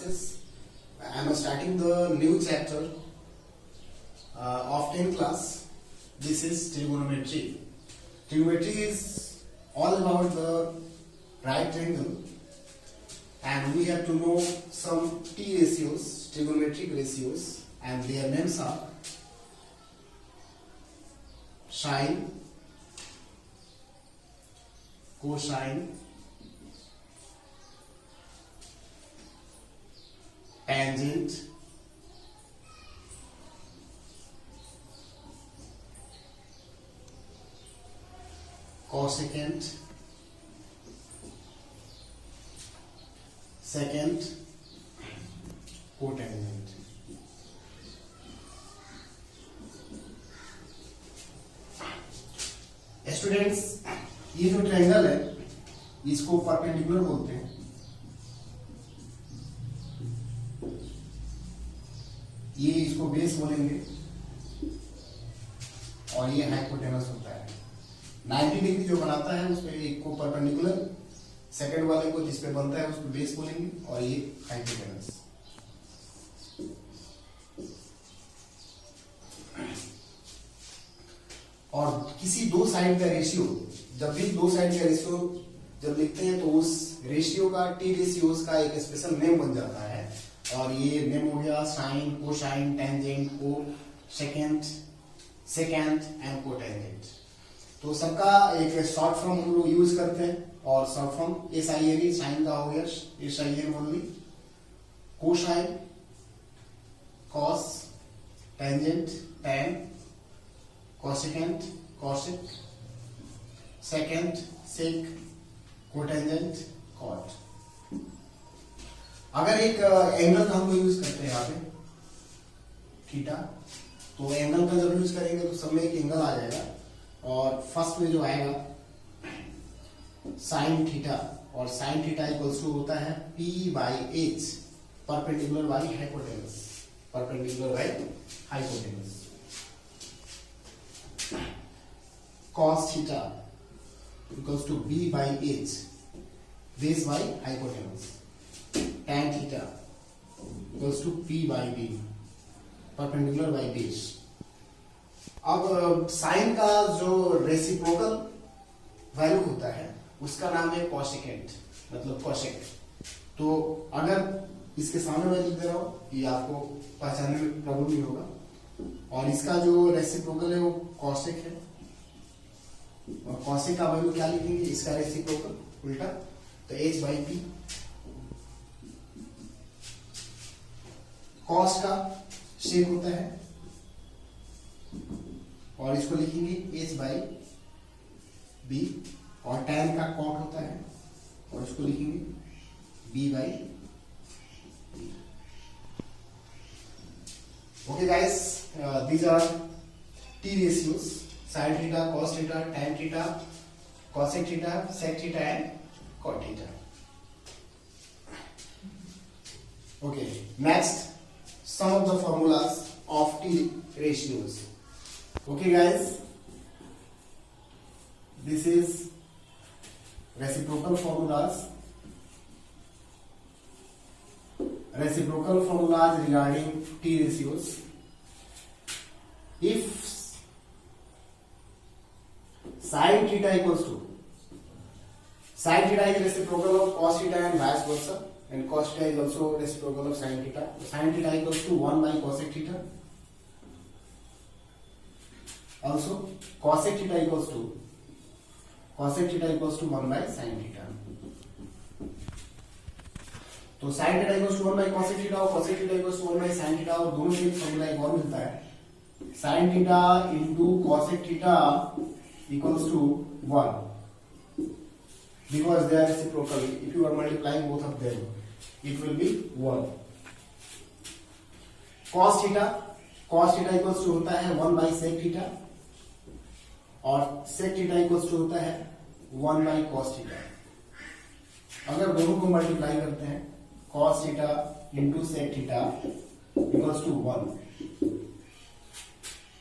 classes. I am starting the new chapter of 10th class. This is trigonometry. Trigonometry is all about the right triangle, and we have to know some T ratios, trigonometric ratios, and their names are sine, cosine, tangent, cosecant, secant, cotangent. Students, ये जो triangle है इसको perpendicular बोलते हैं, ये इसको base बोलेंगे और ये हाइपोटेनस होता है। 90 डिग्री जो बनाता है उसमें एक को परपेंडिकुलर, सेकंड वाले को जिस पे बनता है उसको बेस बोलेंगे और ये हाइपोटेनस। और किसी दो साइड का रेशियो, जब भी दो साइड का रेशियो जब लिखते हैं तो उस रेशियो का टी रेशियोज का एक स्पेशल नेम बन जाता है, और ये नेम हो गया साइन, कोसाइन, टेंजेंट, को सेकेंड, सेकेंड एंड कोटेंजेंट। तो सबका एक शॉर्ट फॉर्म हम लोग यूज करते हैं, और शॉर्ट फॉर्म SIN, साइन का हो गया SIN only, cosine cos, tangent tan, cosecant cosec, secant sec, cotangent cot. अगर एक एंगल का हम लोग यूज करते हैं यहाँ पे थीटा, तो एंगल का जब यूज करेंगे तो सब में एक एंगल आ जाएगा, और फर्स्ट में जो आएगा साइन थीटा, और साइन थीटा इक्वल्स टू होता है P/H, perpendicular by hypotenuse, perpendicular by hypotenuse. cos theta equals to B/H, base by hypotenuse. tan theta equals to P/B, perpendicular by base. अब sine का जो reciprocal value होता है उसका नाम है कोसेकेंट, मतलब कोसेक। तो अगर इसके सामने मैं लिख दे रहा हूं, ये आपको पहचानने में प्रॉब्लम नहीं होगा, और इसका जो रेसिप्रोकल है वो कॉसेक है, और कॉसेक का वैल्यू क्या लिखेंगे, इसका रेसिप्रोकल उल्टा, तो H/P। कॉस का शेक होता है और इसको लिखेंगे H/B, और tan का कॉट होता है और इसको लिखेंगे B/B। Okay guys, these are T ratios: sin theta, cos theta, tan theta, cosec theta, sec theta and cot theta. Okay, next some of the formulas of T ratios. Okay guys, this is reciprocal formulas. Reciprocal formulas regarding T ratios. If sin theta equals to, sin theta is reciprocal of cos theta and vice versa, and cos theta is also reciprocal of sin theta. Sin theta equals to 1 by cosec theta. Also cosec theta equals to 1 by sin theta. तो sin theta equals to 1 by cosec theta और cosec theta equals to 1 by sin theta, और दोनों के formula एक और मिलता है, sin theta into cosec theta equals to 1, because they are reciprocal. If you are multiplying both of them, it will be 1. cos theta equals to होता है 1 by sec theta, और sec थीटा इक्वल्स टू होता है 1 by cos theta. अगर दोनों को multiply करते हैं, cos theta into sec theta equals to 1,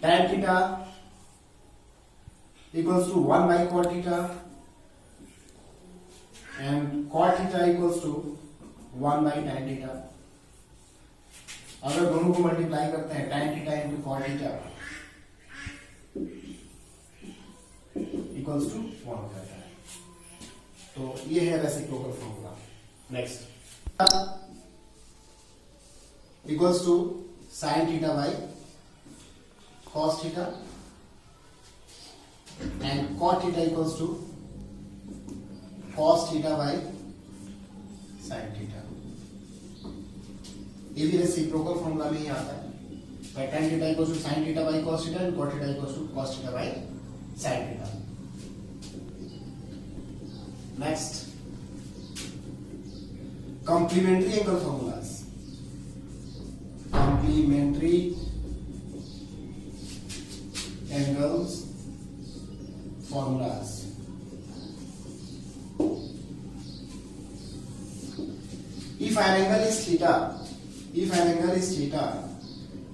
tan थीटा equals to 1 by cot theta, and cot theta equals to 1 by tan theta. अगर दोनों को मल्टीप्लाई करते हैं tan theta into cot theta equals to 1 हो जाता है। तो ये है reciprocal formula. Next equals to sine theta by cos theta and cot theta equals to cos theta by sine theta. ये भी रेसिप्रोकल फॉर्मूला में ही आता है। tan theta equals to sine theta by cos theta and cot theta equals to cos theta by sine theta. Next complementary angle formulas. Complementary angles formulas. If an angle is theta,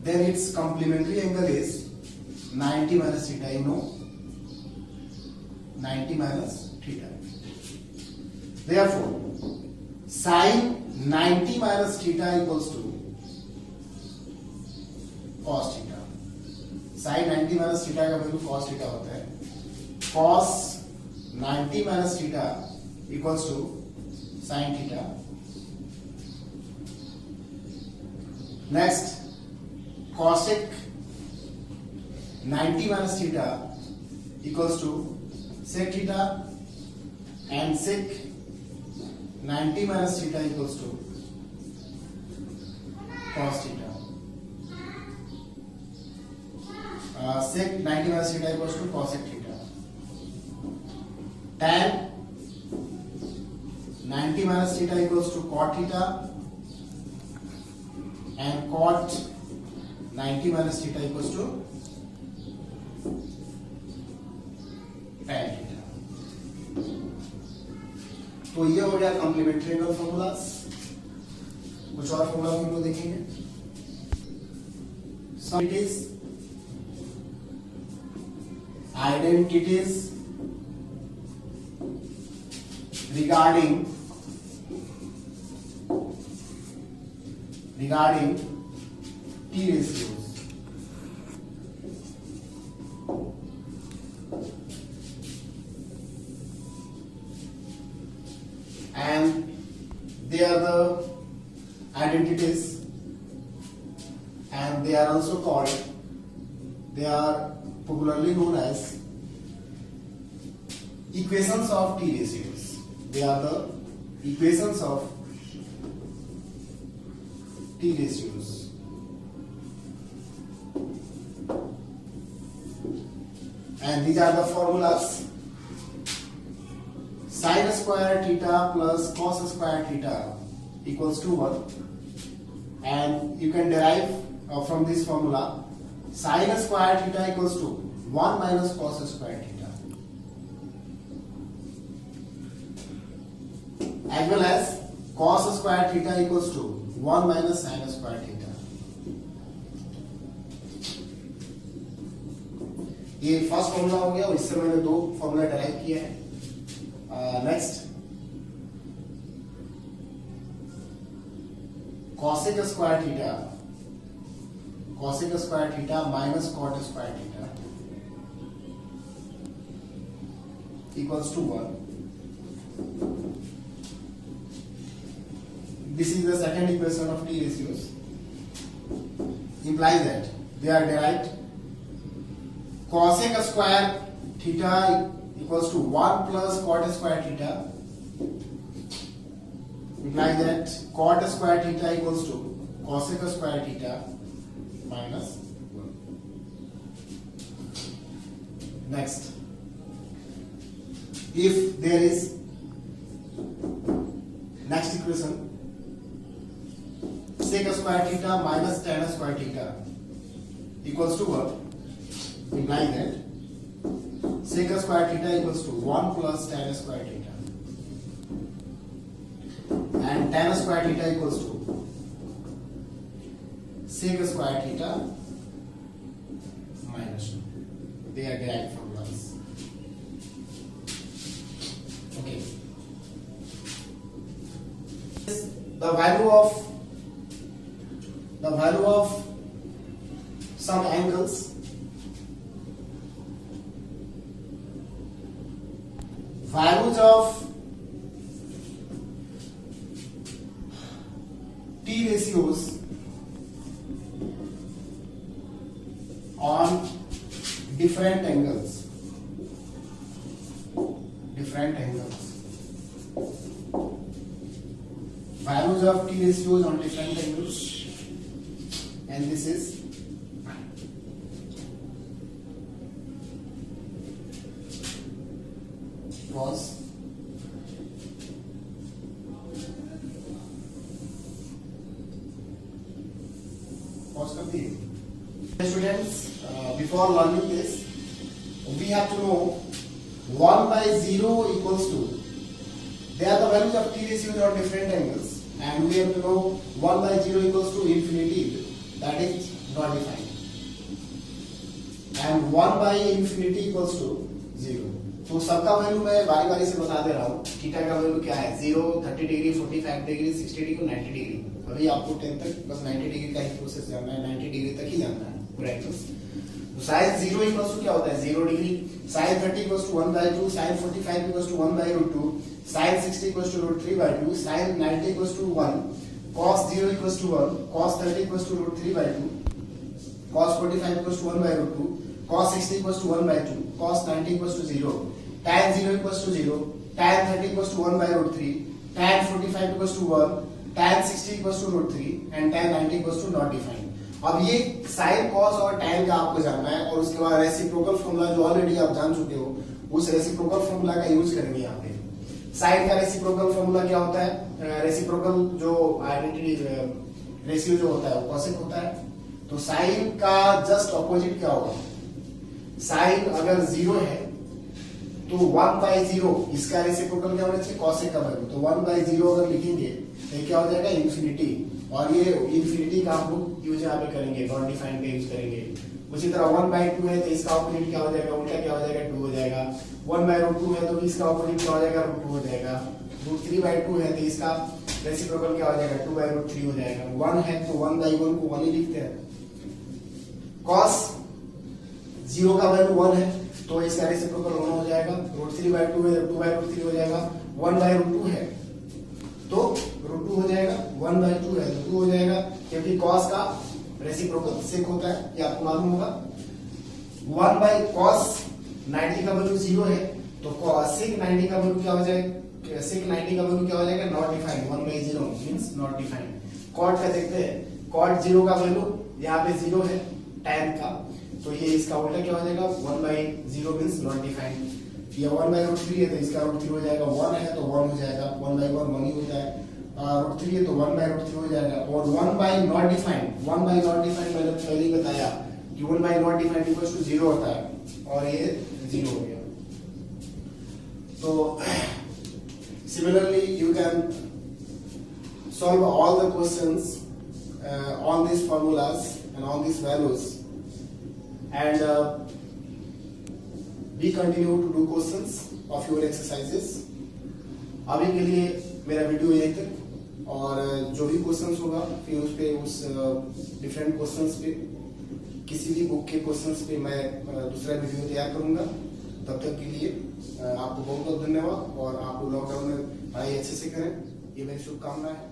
then its complementary angle is 90 minus theta. You know, 90 minus theta. Therefore, sin 90 minus theta equals to cos theta. sin 90 minus theta का value cos theta होता है। cos 90 minus theta equals to sin theta. Next, cosec 90 minus theta equals to sec theta and sec 90 minus theta equals to cos theta. Sec 90 minus theta equals to cosec theta. Tan 90 minus theta equals to cot theta and cot 90 minus theta equals to tan theta. तो ये हो गया complementary angle formulas. कुछ और formula हम लोग देखेंगे। Some it is identities regarding T ratios. And they are the identities, and they are also called, they are popularly known as equations of T ratios. They are the equations of T ratios. And these are the formulas. Sin square theta plus cos square theta equals to 1, and you can derive from this formula sin square theta equals to 1 minus cos square theta, as well as cos square theta equals to 1 minus sin square theta. ये first formula हो गया और इससे मैंने दो formula derive किया है। Next, cosec square theta minus cot square theta equals to 1. This is the second equation of T ratios. Implies that they are derived. Cosec square theta equals to 1 plus cot square theta, implies that cot square theta equals to cosec square theta minus 1. Next, if there is next equation sec square theta minus tan square theta equals to what, implies that sec square theta equals to 1 plus tan square theta, and tan square theta equals to sec square theta minus 2. They are derived formulas. Okay. The value of the value of some angles values of T ratios on different angles values of T ratios on different angles, and this is cos कर दिए students. Before learning this we have to know 1 by 0 equals to, they are the values of T ratios on different angles, and we have to know 1 by 0 equals to infinity, that is not defined, and 1 by infinity equals to 0. तो सबका value मैं बारी बारी से बता दे रहा हूँ. Theta का वैल्यू क्या है? 0, 30 डिग्री, 45 डिग्री, 60 डिग्री, 90 डिग्री. अभी आपको 10 तक बस 90 डिग्री का ही प्रोसेस जानना है, 90 डिग्री तक ही जानना है पूरा एंगल्स. तो साइन 0 इक्वल्स टू क्या होता है? 0 degree. Sine 30 equals to 1/2, sine 45 equals to 1/√2, sine 60 equals to √3/2, sine 90 equals to 1, cos 0 equals to 1, cos 30 equals to √3/2, cos 45 equals to 1/√2, cos 60 equals to 1/2, cos 90 equals to 0, tan 0 equals to 0, tan 30 equals to 1/√3, tan 45 equals to 1, tan 60 equals to √3, and tan 90 equals to not defined. अब ये sin, cos और tan का आपको जानना है, और उसके बाद रेसिप्रोकल फॉर्मूला जो ऑलरेडी आप जान चुके हो, उस रेसिप्रोकल फॉर्मूला का यूज करेंगे यहाँ पे. sin का रेसिप्रोकल फॉर्मूला क्या होता है? रेसिप्रोकल जो आइडेंटिटी रेशियो जो होता है वो cosec होता है. तो sin का जस्ट ऑपोजिट क्या होगा? साइन अगर 0 है तो 1/0 इसका रेसिप्रोकल क्या होना चाहिए? cosec का वैल्यू. तो 1/0 अगर लिखेंगे तो ये क्या हो जाएगा? इन्फिनिटी. और ये इन्फिनिटी का हम लोग यूज यहाँ पे करेंगे, नॉट डिफाइंड का यूज करेंगे. उसी तरह 1/2 है तो इसका ऑपोजिट क्या हो जाएगा? उल्टा क्या हो जाएगा? 2 हो जाएगा. 1/√2 है तो इसका ऑपोजिट क्या हो जाएगा? √2 हो जाएगा. √3/2 है तो इसका रेसिप्रोकल क्या हो जाएगा? 2/√3 हो जाएगा. 1 है तो 1/1 को 1 ही लिखते हैं. cos 0 का वैल्यू 1 है तो इसका रेसिप्रोकल 1 हो जाएगा. √3/2 है तो 2/√3 हो जाएगा. 1/√2 है तो √2 हो जाएगा. 1/2 है तो 2 हो जाएगा, क्योंकि cos का रेसिप्रोकल sec होता है, ये आपको मालूम होगा. 1/cos 90 का वैल्यू 0 है तो sec 90 का वैल्यू क्या हो जाएगा? sec 90 का वैल्यू क्या हो जाएगा? Not defined. 1/0 means not defined. cot का देखते हैं. cot 0 का वैल्यू यहाँ पे 0 है tan का, तो ये इसका उल्टा क्या हो जाएगा? 1/0 मींस नॉट डिफाइंड. ये 1/√3 है तो इसका √3 हो जाएगा. 1 है तो 1 हो जाएगा. 1/1 1 ही होता है. √3 है तो 1/√3 हो जाएगा. और 1/नॉट डिफाइंड, 1/नॉट डिफाइंड मैंने पहले ही बताया कि 1/नॉट डिफाइंड इक्वल्स टू 0 होता है, और ये 0 हो गया. तो similarly you can solve all the questions on these formulas and on these values, and we continue to do questions of your exercises. अभी के लिए मेरा वीडियो यहीं तक, और जो भी क्वेश्चंस होगा फिर उस पे उस डिफरेंट क्वेश्चंस पे किसी भी बुक के क्वेश्चंस पे मैं दूसरा वीडियो तैयार करूंगा. तब तक के लिए आपको बहुत बहुत धन्यवाद, और आप लॉकडाउन में पढ़ाई अच्छे से करें, ये मेरी शुभकामना है.